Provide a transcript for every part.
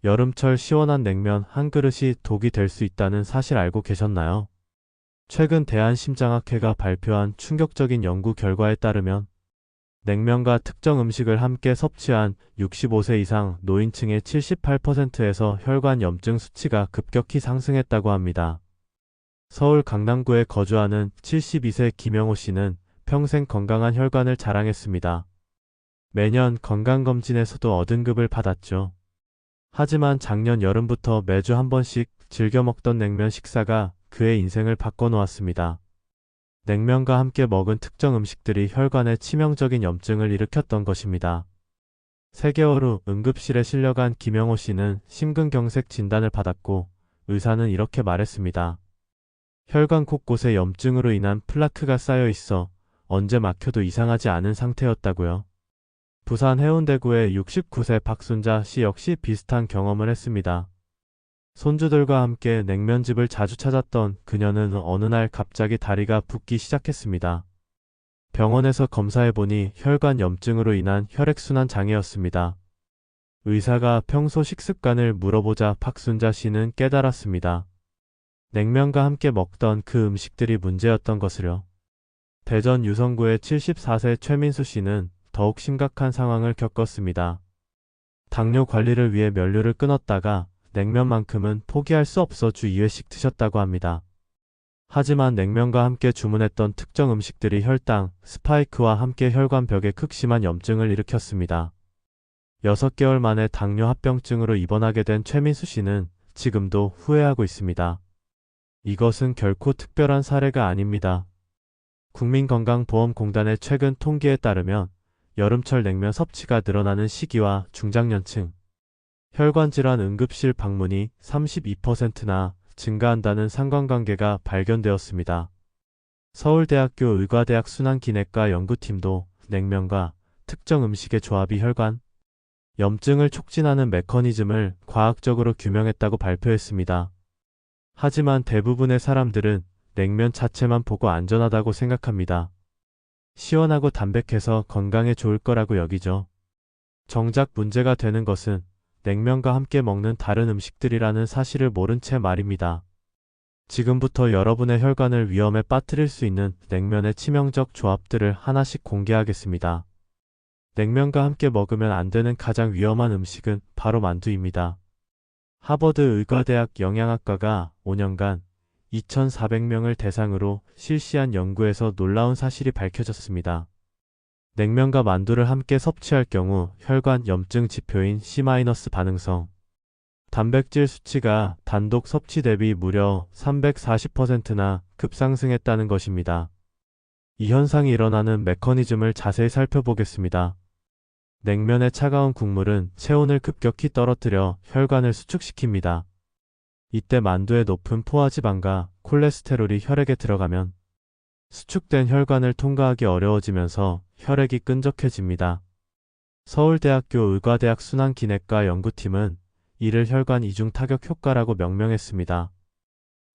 여름철 시원한 냉면 한 그릇이 독이 될 수 있다는 사실 알고 계셨나요? 최근 대한심장학회가 발표한 충격적인 연구 결과에 따르면 냉면과 특정 음식을 함께 섭취한 65세 이상 노인층의 78%에서 혈관 염증 수치가 급격히 상승했다고 합니다. 서울 강남구에 거주하는 72세 김영호 씨는 평생 건강한 혈관을 자랑했습니다. 매년 건강검진에서도 어등급을 받았죠. 하지만 작년 여름부터 매주 한 번씩 즐겨 먹던 냉면 식사가 그의 인생을 바꿔놓았습니다. 냉면과 함께 먹은 특정 음식들이 혈관에 치명적인 염증을 일으켰던 것입니다. 3개월 후 응급실에 실려간 김영호 씨는 심근경색 진단을 받았고 의사는 이렇게 말했습니다. 혈관 곳곳에 염증으로 인한 플라크가 쌓여 있어 언제 막혀도 이상하지 않은 상태였다고요. 부산 해운대구의 69세 박순자 씨 역시 비슷한 경험을 했습니다. 손주들과 함께 냉면집을 자주 찾았던 그녀는 어느 날 갑자기 다리가 붓기 시작했습니다. 병원에서 검사해보니 혈관 염증으로 인한 혈액순환 장애였습니다. 의사가 평소 식습관을 물어보자 박순자 씨는 깨달았습니다. 냉면과 함께 먹던 그 음식들이 문제였던 것을요. 대전 유성구의 74세 최민수 씨는 더욱 심각한 상황을 겪었습니다. 당뇨 관리를 위해 면류를 끊었다가 냉면만큼은 포기할 수 없어 주 2회씩 드셨다고 합니다. 하지만 냉면과 함께 주문했던 특정 음식들이 혈당, 스파이크와 함께 혈관벽에 극심한 염증을 일으켰습니다. 6개월 만에 당뇨 합병증으로 입원하게 된 최민수 씨는 지금도 후회하고 있습니다. 이것은 결코 특별한 사례가 아닙니다. 국민건강보험공단의 최근 통계에 따르면 여름철 냉면 섭취가 늘어나는 시기와 중장년층, 혈관질환 응급실 방문이 32%나 증가한다는 상관관계가 발견되었습니다. 서울대학교 의과대학 순환기내과 연구팀도 냉면과 특정 음식의 조합이 혈관 염증을 촉진하는 메커니즘을 과학적으로 규명했다고 발표했습니다. 하지만 대부분의 사람들은 냉면 자체만 보고 안전하다고 생각합니다. 시원하고 담백해서 건강에 좋을 거라고 여기죠. 정작 문제가 되는 것은 냉면과 함께 먹는 다른 음식들이라는 사실을 모른 채 말입니다. 지금부터 여러분의 혈관을 위험에 빠뜨릴 수 있는 냉면의 치명적 조합들을 하나씩 공개하겠습니다. 냉면과 함께 먹으면 안 되는 가장 위험한 음식은 바로 만두입니다. 하버드 의과대학 영양학과가 5년간 2,400명을 대상으로 실시한 연구에서 놀라운 사실이 밝혀졌습니다. 냉면과 만두를 함께 섭취할 경우 혈관 염증 지표인 C- 반응성, 단백질 수치가 단독 섭취 대비 무려 340%나 급상승했다는 것입니다. 이 현상이 일어나는 메커니즘을 자세히 살펴보겠습니다. 냉면의 차가운 국물은 체온을 급격히 떨어뜨려 혈관을 수축시킵니다. 이때 만두의 높은 포화지방과 콜레스테롤이 혈액에 들어가면 수축된 혈관을 통과하기 어려워지면서 혈액이 끈적해집니다. 서울대학교 의과대학 순환기내과 연구팀은 이를 혈관 이중 타격 효과라고 명명했습니다.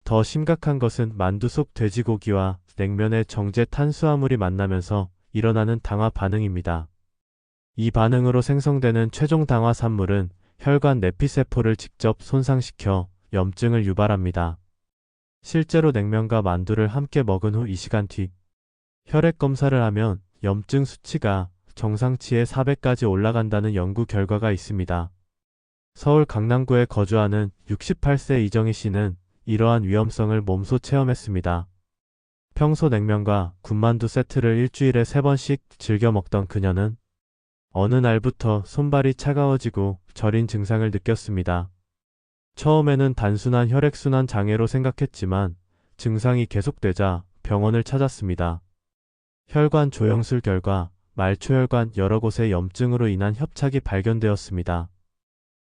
더 심각한 것은 만두 속 돼지고기와 냉면의 정제 탄수화물이 만나면서 일어나는 당화 반응입니다. 이 반응으로 생성되는 최종 당화 산물은 혈관 내피세포를 직접 손상시켜 염증을 유발합니다. 실제로 냉면과 만두를 함께 먹은 후 2시간 뒤 혈액 검사를 하면 염증 수치가 정상치의 400까지 올라간다는 연구 결과가 있습니다. 서울 강남구에 거주하는 68세 이정희 씨는 이러한 위험성을 몸소 체험했습니다. 평소 냉면과 군만두 세트를 일주일에 3번씩 즐겨 먹던 그녀는 어느 날부터 손발이 차가워지고 저린 증상을 느꼈습니다. 처음에는 단순한 혈액순환 장애로 생각했지만 증상이 계속되자 병원을 찾았습니다. 혈관 조영술 결과 말초혈관 여러 곳의 염증으로 인한 협착이 발견되었습니다.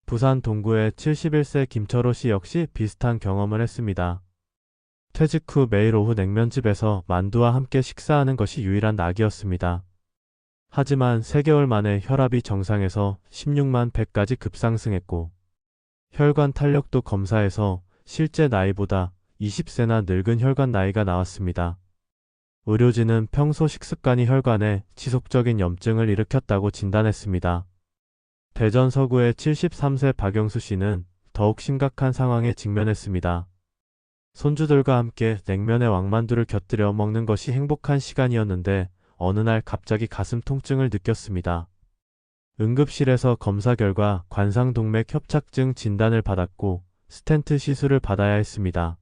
부산 동구의 71세 김철호 씨 역시 비슷한 경험을 했습니다. 퇴직 후 매일 오후 냉면집에서 만두와 함께 식사하는 것이 유일한 낙이었습니다. 하지만 3개월 만에 혈압이 정상에서 16만 100까지 급상승했고 혈관 탄력도 검사해서 실제 나이보다 20세나 늙은 혈관 나이가 나왔습니다. 의료진은 평소 식습관이 혈관에 지속적인 염증을 일으켰다고 진단했습니다. 대전 서구의 73세 박영수 씨는 더욱 심각한 상황에 직면했습니다. 손주들과 함께 냉면에 왕만두를 곁들여 먹는 것이 행복한 시간이었는데 어느 날 갑자기 가슴 통증을 느꼈습니다. 응급실에서 검사 결과 관상동맥 협착증 진단을 받았고 스텐트 시술을 받아야 했습니다.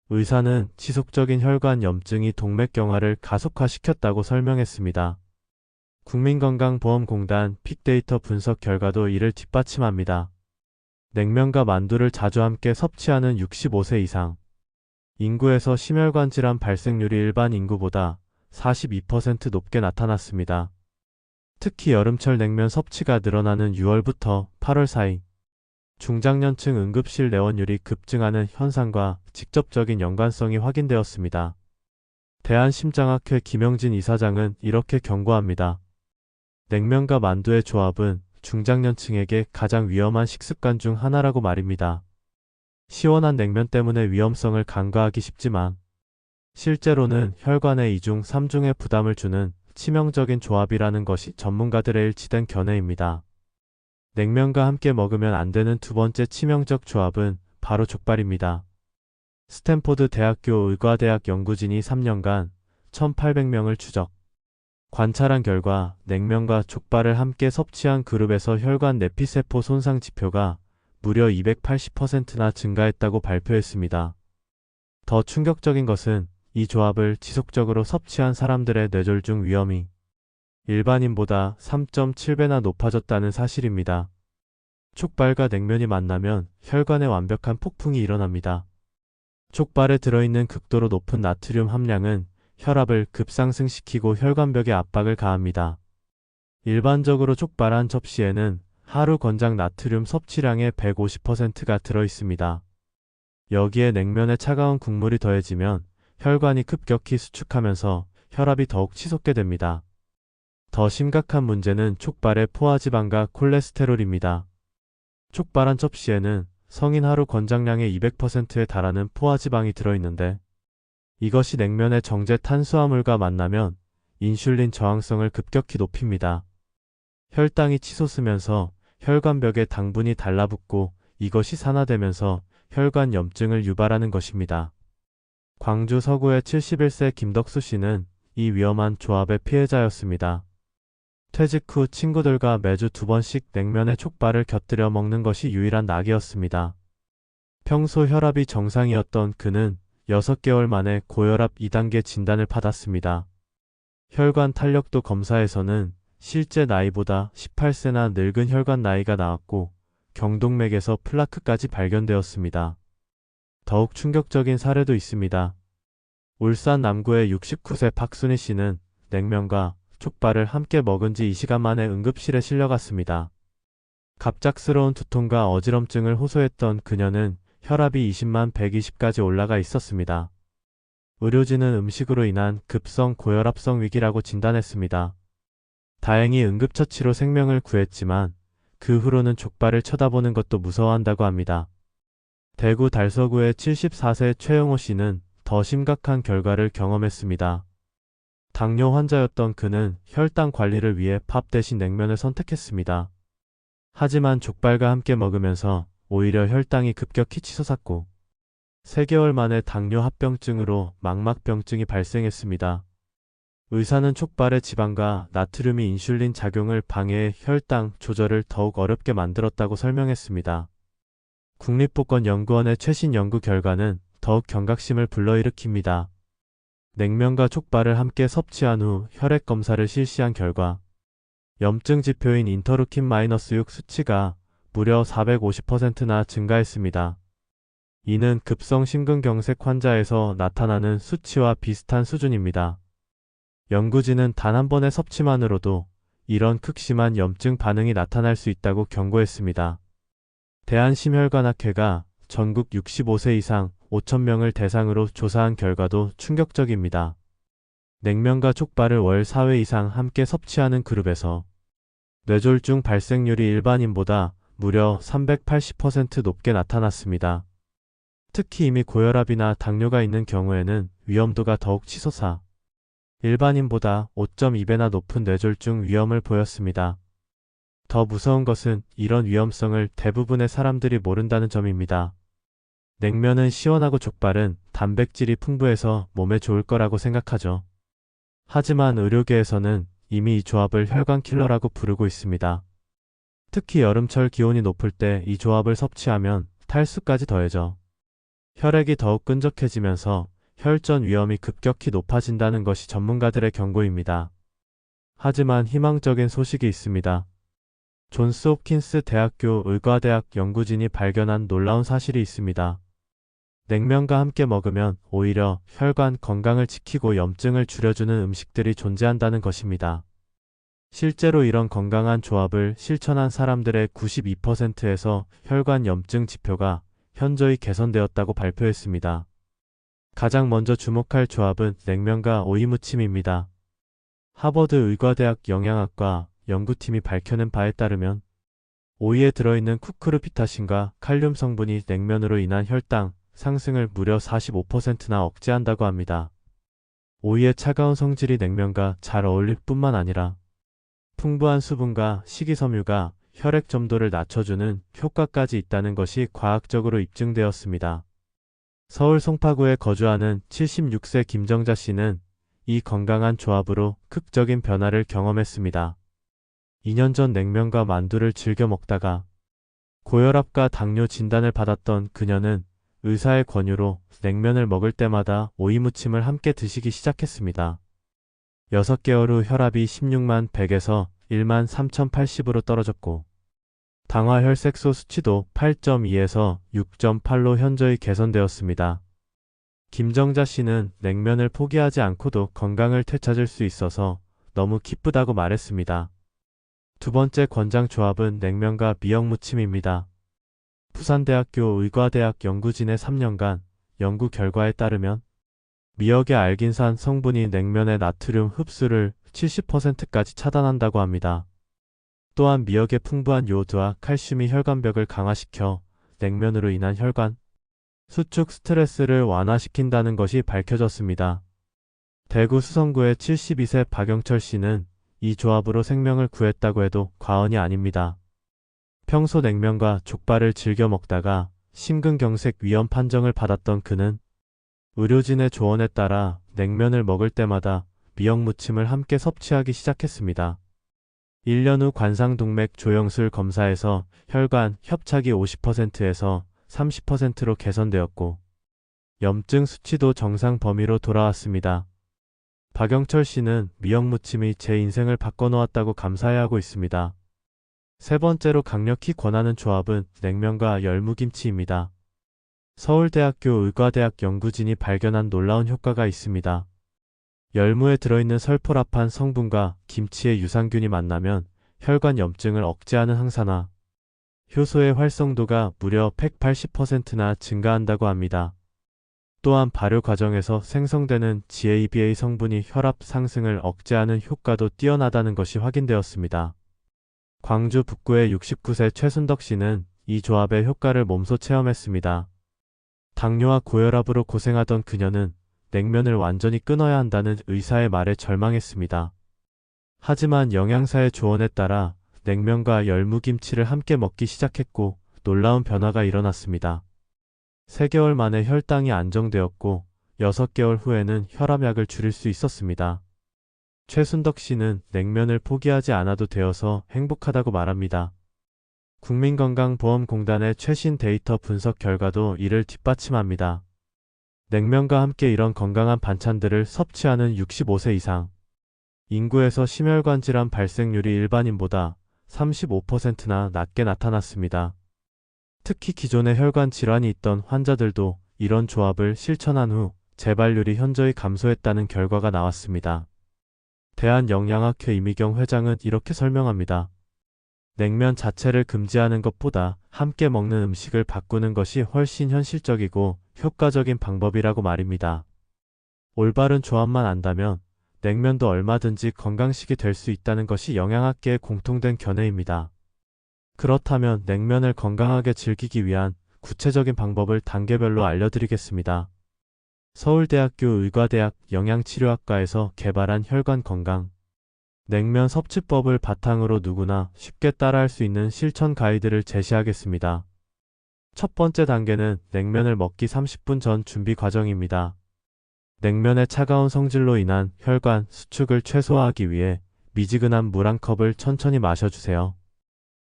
의사는 지속적인 혈관 염증이 동맥경화를 가속화시켰다고 설명했습니다. 국민건강보험공단 빅데이터 분석 결과도 이를 뒷받침합니다. 냉면과 만두를 자주 함께 섭취하는 65세 이상 인구에서 심혈관 질환 발생률이 일반 인구보다 42% 높게 나타났습니다. 특히 여름철 냉면 섭취가 늘어나는 6월부터 8월 사이 중장년층 응급실 내원율이 급증하는 현상과 직접적인 연관성이 확인되었습니다. 대한심장학회 김영진 이사장은 이렇게 경고합니다. 냉면과 만두의 조합은 중장년층에게 가장 위험한 식습관 중 하나라고 말입니다. 시원한 냉면 때문에 위험성을 간과하기 쉽지만 실제로는 혈관에 2중, 3중의 부담을 주는 치명적인 조합이라는 것이 전문가들의 일치된 견해입니다. 냉면과 함께 먹으면 안 되는 두 번째 치명적 조합은 바로 족발입니다. 스탠포드 대학교 의과대학 연구진이 3년간 1,800명을 추적, 관찰한 결과 냉면과 족발을 함께 섭취한 그룹에서 혈관 내피세포 손상 지표가 무려 280%나 증가했다고 발표했습니다. 더 충격적인 것은 이 조합을 지속적으로 섭취한 사람들의 뇌졸중 위험이 일반인보다 3.7배나 높아졌다는 사실입니다. 족발과 냉면이 만나면 혈관에 완벽한 폭풍이 일어납니다. 족발에 들어있는 극도로 높은 나트륨 함량은 혈압을 급상승시키고 혈관벽에 압박을 가합니다. 일반적으로 족발 한 접시에는 하루 권장 나트륨 섭취량의 150%가 들어있습니다. 여기에 냉면에 차가운 국물이 더해지면 혈관이 급격히 수축하면서 혈압이 더욱 치솟게 됩니다. 더 심각한 문제는 족발의 포화지방과 콜레스테롤입니다. 족발 한 접시에는 성인 하루 권장량의 200%에 달하는 포화지방이 들어있는데 이것이 냉면의 정제 탄수화물과 만나면 인슐린 저항성을 급격히 높입니다. 혈당이 치솟으면서 혈관벽에 당분이 달라붙고 이것이 산화되면서 혈관 염증을 유발하는 것입니다. 광주 서구의 71세 김덕수 씨는 이 위험한 조합의 피해자였습니다. 퇴직 후 친구들과 매주 2번씩 냉면에 족발을 곁들여 먹는 것이 유일한 낙이었습니다. 평소 혈압이 정상이었던 그는 6개월 만에 고혈압 2단계 진단을 받았습니다. 혈관 탄력도 검사에서는 실제 나이보다 18세나 늙은 혈관 나이가 나왔고 경동맥에서 플라크까지 발견되었습니다. 더욱 충격적인 사례도 있습니다. 울산 남구의 69세 박순희 씨는 냉면과 족발을 함께 먹은 지 2시간 만에 응급실에 실려갔습니다. 갑작스러운 두통과 어지럼증을 호소했던 그녀는 혈압이 20만 120까지 올라가 있었습니다. 의료진은 음식으로 인한 급성 고혈압성 위기라고 진단했습니다. 다행히 응급처치로 생명을 구했지만 그 후로는 족발을 쳐다보는 것도 무서워한다고 합니다. 대구 달서구의 74세 최영호 씨는 더 심각한 결과를 경험했습니다. 당뇨 환자였던 그는 혈당 관리를 위해 밥 대신 냉면을 선택했습니다. 하지만 족발과 함께 먹으면서 오히려 혈당이 급격히 치솟았고 3개월 만에 당뇨 합병증으로 망막병증이 발생했습니다. 의사는 족발의 지방과 나트륨이 인슐린 작용을 방해해 혈당 조절을 더욱 어렵게 만들었다고 설명했습니다. 국립보건연구원의 최신 연구 결과는 더욱 경각심을 불러일으킵니다. 냉면과 족발을 함께 섭취한 후 혈액 검사를 실시한 결과 염증 지표인 인터루킨-6 수치가 무려 450%나 증가했습니다. 이는 급성 심근경색 환자에서 나타나는 수치와 비슷한 수준입니다. 연구진은 단 한 번의 섭취만으로도 이런 극심한 염증 반응이 나타날 수 있다고 경고했습니다. 대한심혈관학회가 전국 65세 이상 5,000명을 대상으로 조사한 결과도 충격적입니다. 냉면과 족발을 월 4회 이상 함께 섭취하는 그룹에서 뇌졸중 발생률이 일반인보다 무려 380% 높게 나타났습니다. 특히 이미 고혈압이나 당뇨가 있는 경우에는 위험도가 더욱 치솟아 일반인보다 5.2배나 높은 뇌졸중 위험을 보였습니다. 더 무서운 것은 이런 위험성을 대부분의 사람들이 모른다는 점입니다. 냉면은 시원하고 족발은 단백질이 풍부해서 몸에 좋을 거라고 생각하죠. 하지만 의료계에서는 이미 이 조합을 혈관 킬러라고 부르고 있습니다. 특히 여름철 기온이 높을 때 이 조합을 섭취하면 탈수까지 더해져 혈액이 더욱 끈적해지면서 혈전 위험이 급격히 높아진다는 것이 전문가들의 경고입니다. 하지만 희망적인 소식이 있습니다. 존스 홉킨스 대학교 의과대학 연구진이 발견한 놀라운 사실이 있습니다. 냉면과 함께 먹으면 오히려 혈관 건강을 지키고 염증을 줄여주는 음식들이 존재한다는 것입니다. 실제로 이런 건강한 조합을 실천한 사람들의 92%에서 혈관 염증 지표가 현저히 개선되었다고 발표했습니다. 가장 먼저 주목할 조합은 냉면과 오이 무침입니다. 하버드 의과대학 영양학과 연구팀이 밝혀낸 바에 따르면 오이에 들어있는 쿠크르피타신과 칼륨 성분이 냉면으로 인한 혈당 상승을 무려 45%나 억제한다고 합니다. 오이의 차가운 성질이 냉면과 잘 어울릴 뿐만 아니라 풍부한 수분과 식이섬유가 혈액 점도를 낮춰주는 효과까지 있다는 것이 과학적으로 입증되었습니다. 서울 송파구에 거주하는 76세 김정자 씨는 이 건강한 조합으로 극적인 변화를 경험했습니다. 2년 전 냉면과 만두를 즐겨 먹다가 고혈압과 당뇨 진단을 받았던 그녀는 의사의 권유로 냉면을 먹을 때마다 오이 무침을 함께 드시기 시작했습니다. 6개월 후 혈압이 16만 100에서 1만 3080으로 떨어졌고 당화 혈색소 수치도 8.2에서 6.8로 현저히 개선되었습니다. 김정자 씨는 냉면을 포기하지 않고도 건강을 되찾을 수 있어서 너무 기쁘다고 말했습니다. 두 번째 권장 조합은 냉면과 미역 무침입니다. 부산대학교 의과대학 연구진의 3년간 연구 결과에 따르면 미역의 알긴산 성분이 냉면의 나트륨 흡수를 70%까지 차단한다고 합니다. 또한 미역의 풍부한 요오드와 칼슘이 혈관벽을 강화시켜 냉면으로 인한 혈관 수축 스트레스를 완화시킨다는 것이 밝혀졌습니다. 대구 수성구의 72세 박영철 씨는 이 조합으로 생명을 구했다고 해도 과언이 아닙니다. 평소 냉면과 족발을 즐겨 먹다가 심근경색 위험 판정을 받았던 그는 의료진의 조언에 따라 냉면을 먹을 때마다 미역 무침을 함께 섭취하기 시작했습니다. 1년 후 관상동맥 조영술 검사에서 혈관 협착이 50%에서 30%로 개선되었고 염증 수치도 정상 범위로 돌아왔습니다. 박영철 씨는 미역 무침이 제 인생을 바꿔놓았다고 감사해하고 있습니다. 세 번째로 강력히 권하는 조합은 냉면과 열무김치입니다. 서울대학교 의과대학 연구진이 발견한 놀라운 효과가 있습니다. 열무에 들어있는 설포라판 성분과 김치의 유산균이 만나면 혈관 염증을 억제하는 항산화, 효소의 활성도가 무려 180%나 증가한다고 합니다. 또한 발효 과정에서 생성되는 GABA 성분이 혈압 상승을 억제하는 효과도 뛰어나다는 것이 확인되었습니다. 광주 북구의 69세 최순덕 씨는 이 조합의 효과를 몸소 체험했습니다. 당뇨와 고혈압으로 고생하던 그녀는 냉면을 완전히 끊어야 한다는 의사의 말에 절망했습니다. 하지만 영양사의 조언에 따라 냉면과 열무김치를 함께 먹기 시작했고 놀라운 변화가 일어났습니다. 3개월 만에 혈당이 안정되었고 6개월 후에는 혈압약을 줄일 수 있었습니다. 최순덕 씨는 냉면을 포기하지 않아도 되어서 행복하다고 말합니다. 국민건강보험공단의 최신 데이터 분석 결과도 이를 뒷받침합니다. 냉면과 함께 이런 건강한 반찬들을 섭취하는 65세 이상 인구에서 심혈관 질환 발생률이 일반인보다 35%나 낮게 나타났습니다. 특히 기존에 혈관 질환이 있던 환자들도 이런 조합을 실천한 후 재발률이 현저히 감소했다는 결과가 나왔습니다. 대한영양학회 이미경 회장은 이렇게 설명합니다. 냉면 자체를 금지하는 것보다 함께 먹는 음식을 바꾸는 것이 훨씬 현실적이고 효과적인 방법이라고 말입니다. 올바른 조합만 안다면 냉면도 얼마든지 건강식이 될 수 있다는 것이 영양학계의 공통된 견해입니다. 그렇다면 냉면을 건강하게 즐기기 위한 구체적인 방법을 단계별로 알려드리겠습니다. 서울대학교 의과대학 영양치료학과에서 개발한 혈관 건강 냉면 섭취법을 바탕으로 누구나 쉽게 따라할 수 있는 실천 가이드를 제시하겠습니다. 첫 번째 단계는 냉면을 먹기 30분 전 준비 과정입니다. 냉면의 차가운 성질로 인한 혈관 수축을 최소화하기 위해 미지근한 물 한 컵을 천천히 마셔주세요.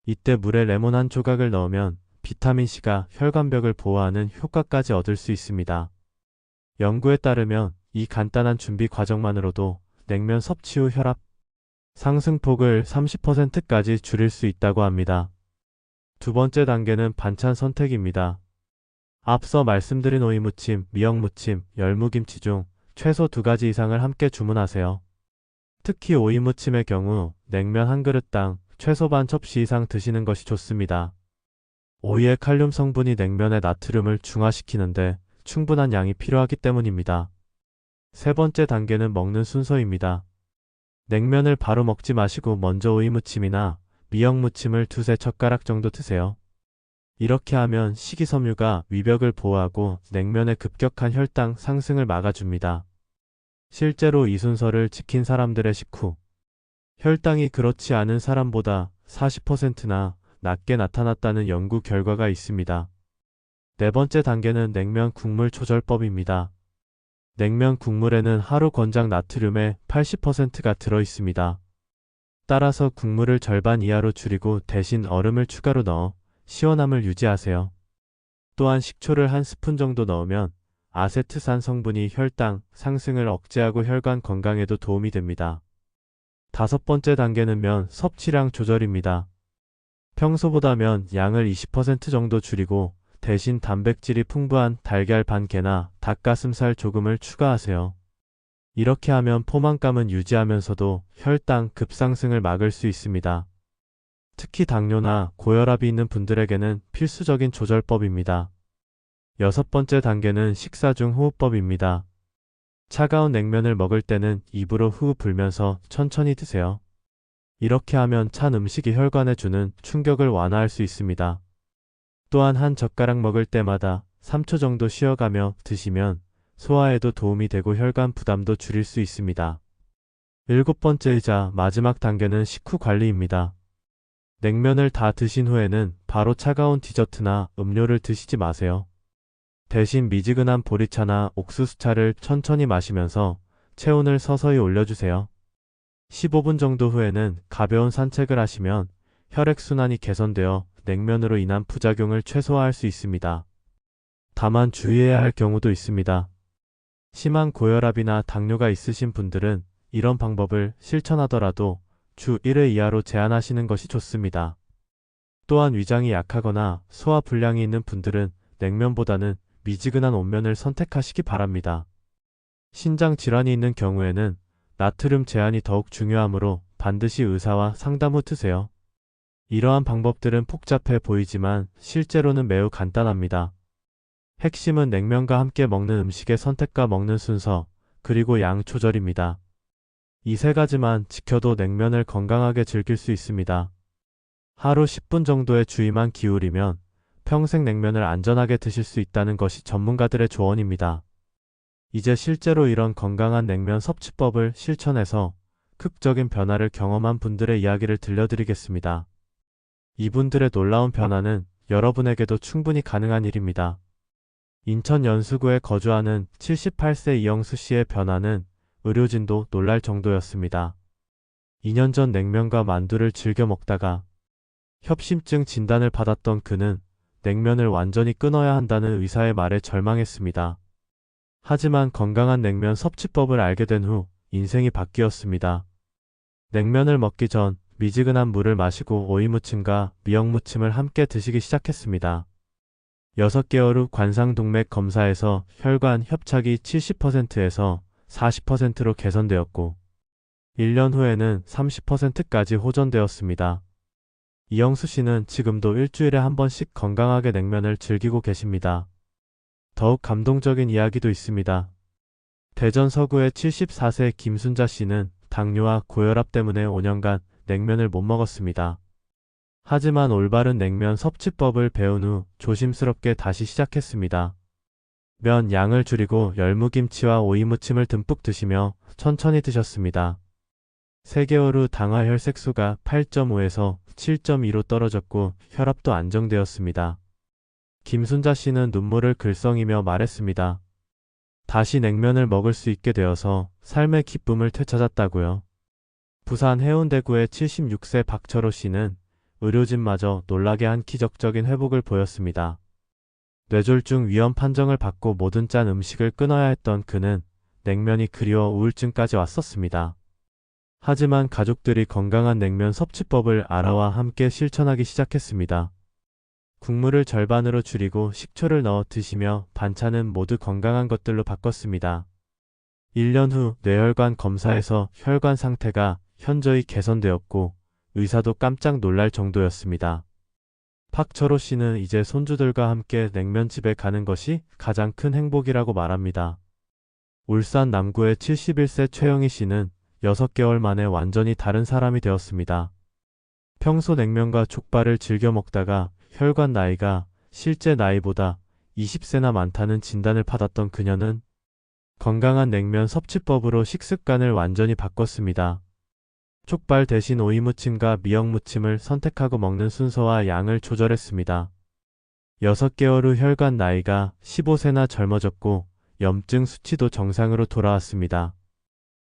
이때 물에 레몬 한 조각을 넣으면 비타민C가 혈관벽을 보호하는 효과까지 얻을 수 있습니다. 연구에 따르면 이 간단한 준비 과정만으로도 냉면 섭취 후 혈압 상승폭을 30%까지 줄일 수 있다고 합니다. 두 번째 단계는 반찬 선택입니다. 앞서 말씀드린 오이무침, 미역무침, 열무김치 중 최소 2가지 이상을 함께 주문하세요. 특히 오이무침의 경우 냉면 한 그릇당 최소 반 접시 이상 드시는 것이 좋습니다. 오이의 칼륨 성분이 냉면의 나트륨을 중화시키는데 충분한 양이 필요하기 때문입니다. 세 번째 단계는 먹는 순서입니다. 냉면을 바로 먹지 마시고 먼저 오이무침이나 미역무침을 2~3 젓가락 정도 드세요. 이렇게 하면 식이섬유가 위벽을 보호하고 냉면의 급격한 혈당 상승을 막아줍니다. 실제로 이 순서를 지킨 사람들의 식후 혈당이 그렇지 않은 사람보다 40%나 낮게 나타났다는 연구 결과가 있습니다. 네 번째 단계는 냉면 국물 조절법입니다. 냉면 국물에는 하루 권장 나트륨의 80%가 들어 있습니다. 따라서 국물을 절반 이하로 줄이고 대신 얼음을 추가로 넣어 시원함을 유지하세요. 또한 식초를 한 스푼 정도 넣으면 아세트산 성분이 혈당 상승을 억제하고 혈관 건강에도 도움이 됩니다. 다섯 번째 단계는 면 섭취량 조절입니다. 평소보다 면 양을 20% 정도 줄이고 대신 단백질이 풍부한 달걀 반 개나 닭가슴살 조금을 추가하세요. 이렇게 하면 포만감은 유지하면서도 혈당 급상승을 막을 수 있습니다. 특히 당뇨나 고혈압이 있는 분들에게는 필수적인 조절법입니다. 여섯 번째 단계는 식사 중 호흡법입니다. 차가운 냉면을 먹을 때는 입으로 후 불면서 천천히 드세요. 이렇게 하면 찬 음식이 혈관에 주는 충격을 완화할 수 있습니다. 또한 한 젓가락 먹을 때마다 3초 정도 쉬어가며 드시면 소화에도 도움이 되고 혈관 부담도 줄일 수 있습니다. 일곱 번째이자 마지막 단계는 식후 관리입니다. 냉면을 다 드신 후에는 바로 차가운 디저트나 음료를 드시지 마세요. 대신 미지근한 보리차나 옥수수차를 천천히 마시면서 체온을 서서히 올려주세요. 15분 정도 후에는 가벼운 산책을 하시면 혈액순환이 개선되어 냉면으로 인한 부작용을 최소화할 수 있습니다. 다만 주의해야 할 경우도 있습니다. 심한 고혈압이나 당뇨가 있으신 분들은 이런 방법을 실천하더라도 주 1회 이하로 제한하시는 것이 좋습니다. 또한 위장이 약하거나 소화 불량이 있는 분들은 냉면보다는 미지근한 온면을 선택하시기 바랍니다. 신장 질환이 있는 경우에는 나트륨 제한이 더욱 중요하므로 반드시 의사와 상담 후 드세요. 이러한 방법들은 복잡해 보이지만 실제로는 매우 간단합니다. 핵심은 냉면과 함께 먹는 음식의 선택과 먹는 순서, 그리고 양 조절입니다. 이 세 가지만 지켜도 냉면을 건강하게 즐길 수 있습니다. 하루 10분 정도의 주의만 기울이면 평생 냉면을 안전하게 드실 수 있다는 것이 전문가들의 조언입니다. 이제 실제로 이런 건강한 냉면 섭취법을 실천해서 극적인 변화를 경험한 분들의 이야기를 들려드리겠습니다. 이분들의 놀라운 변화는 여러분에게도 충분히 가능한 일입니다. 인천 연수구에 거주하는 78세 이영수 씨의 변화는 의료진도 놀랄 정도였습니다. 2년 전 냉면과 만두를 즐겨 먹다가 협심증 진단을 받았던 그는 냉면을 완전히 끊어야 한다는 의사의 말에 절망했습니다. 하지만 건강한 냉면 섭취법을 알게 된 후 인생이 바뀌었습니다. 냉면을 먹기 전 미지근한 물을 마시고 오이무침과 미역무침을 함께 드시기 시작했습니다. 6개월 후 관상동맥 검사에서 혈관 협착이 70%에서 40%로 개선되었고 1년 후에는 30%까지 호전되었습니다. 이영수 씨는 지금도 일주일에 한 번씩 건강하게 냉면을 즐기고 계십니다. 더욱 감동적인 이야기도 있습니다. 대전 서구의 74세 김순자 씨는 당뇨와 고혈압 때문에 5년간 냉면을 못 먹었습니다. 하지만 올바른 냉면 섭취법을 배운 후 조심스럽게 다시 시작했습니다. 면 양을 줄이고 열무김치와 오이무침을 듬뿍 드시며 천천히 드셨습니다. 3개월 후 당화 혈색소가 8.5에서 7.2로 떨어졌고 혈압도 안정되었습니다. 김순자 씨는 눈물을 글썽이며 말했습니다. 다시 냉면을 먹을 수 있게 되어서 삶의 기쁨을 되찾았다고요. 부산 해운대구의 76세 박철호 씨는 의료진마저 놀라게 한 기적적인 회복을 보였습니다. 뇌졸중 위험 판정을 받고 모든 짠 음식을 끊어야 했던 그는 냉면이 그리워 우울증까지 왔었습니다. 하지만 가족들이 건강한 냉면 섭취법을 알아와 함께 실천하기 시작했습니다. 국물을 절반으로 줄이고 식초를 넣어 드시며 반찬은 모두 건강한 것들로 바꿨습니다. 1년 후 뇌혈관 검사에서 혈관 상태가 현저히 개선되었고 의사도 깜짝 놀랄 정도였습니다. 박철호 씨는 이제 손주들과 함께 냉면집에 가는 것이 가장 큰 행복이라고 말합니다. 울산 남구의 71세 최영희 씨는 6개월 만에 완전히 다른 사람이 되었습니다. 평소 냉면과 족발을 즐겨 먹다가 혈관 나이가 실제 나이보다 20세나 많다는 진단을 받았던 그녀는 건강한 냉면 섭취법으로 식습관을 완전히 바꿨습니다. 족발 대신 오이무침과 미역무침을 선택하고 먹는 순서와 양을 조절했습니다. 6개월 후 혈관 나이가 15세나 젊어졌고 염증 수치도 정상으로 돌아왔습니다.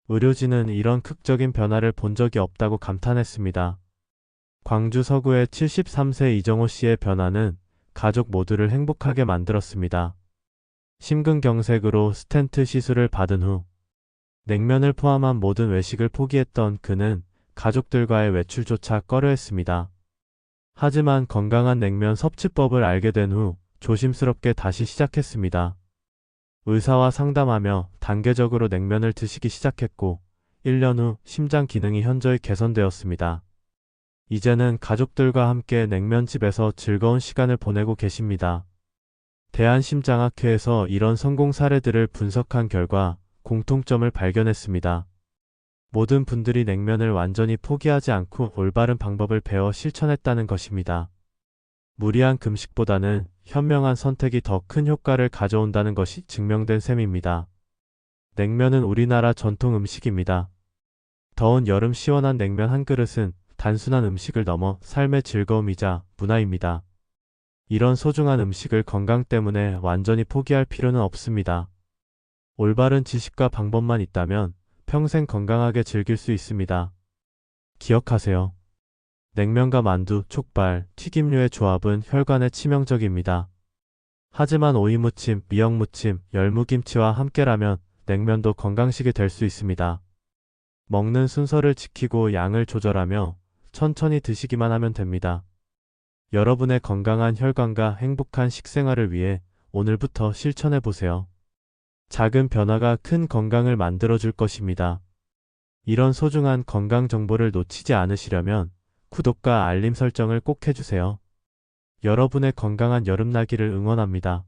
의료진은 이런 극적인 변화를 본 적이 없다고 감탄했습니다. 광주 서구의 73세 이정호 씨의 변화는 가족 모두를 행복하게 만들었습니다. 심근경색으로 스텐트 시술을 받은 후 냉면을 포함한 모든 외식을 포기했던 그는 가족들과의 외출조차 꺼려했습니다. 하지만 건강한 냉면 섭취법을 알게 된 후 조심스럽게 다시 시작했습니다. 의사와 상담하며 단계적으로 냉면을 드시기 시작했고 1년 후 심장 기능이 현저히 개선되었습니다. 이제는 가족들과 함께 냉면집에서 즐거운 시간을 보내고 계십니다. 대한심장학회에서 이런 성공 사례들을 분석한 결과 공통점을 발견했습니다. 모든 분들이 냉면을 완전히 포기하지 않고 올바른 방법을 배워 실천했다는 것입니다. 무리한 금식보다는 현명한 선택이 더 큰 효과를 가져온다는 것이 증명된 셈입니다. 냉면은 우리나라 전통 음식입니다. 더운 여름 시원한 냉면 한 그릇은 단순한 음식을 넘어 삶의 즐거움이자 문화입니다. 이런 소중한 음식을 건강 때문에 완전히 포기할 필요는 없습니다. 올바른 지식과 방법만 있다면 평생 건강하게 즐길 수 있습니다. 기억하세요. 냉면과 만두, 족발, 튀김류의 조합은 혈관에 치명적입니다. 하지만 오이무침, 미역무침, 열무김치와 함께라면 냉면도 건강식이 될 수 있습니다. 먹는 순서를 지키고 양을 조절하며 천천히 드시기만 하면 됩니다. 여러분의 건강한 혈관과 행복한 식생활을 위해 오늘부터 실천해 보세요. 작은 변화가 큰 건강을 만들어줄 것입니다. 이런 소중한 건강 정보를 놓치지 않으시려면 구독과 알림 설정을 꼭 해주세요. 여러분의 건강한 여름나기를 응원합니다.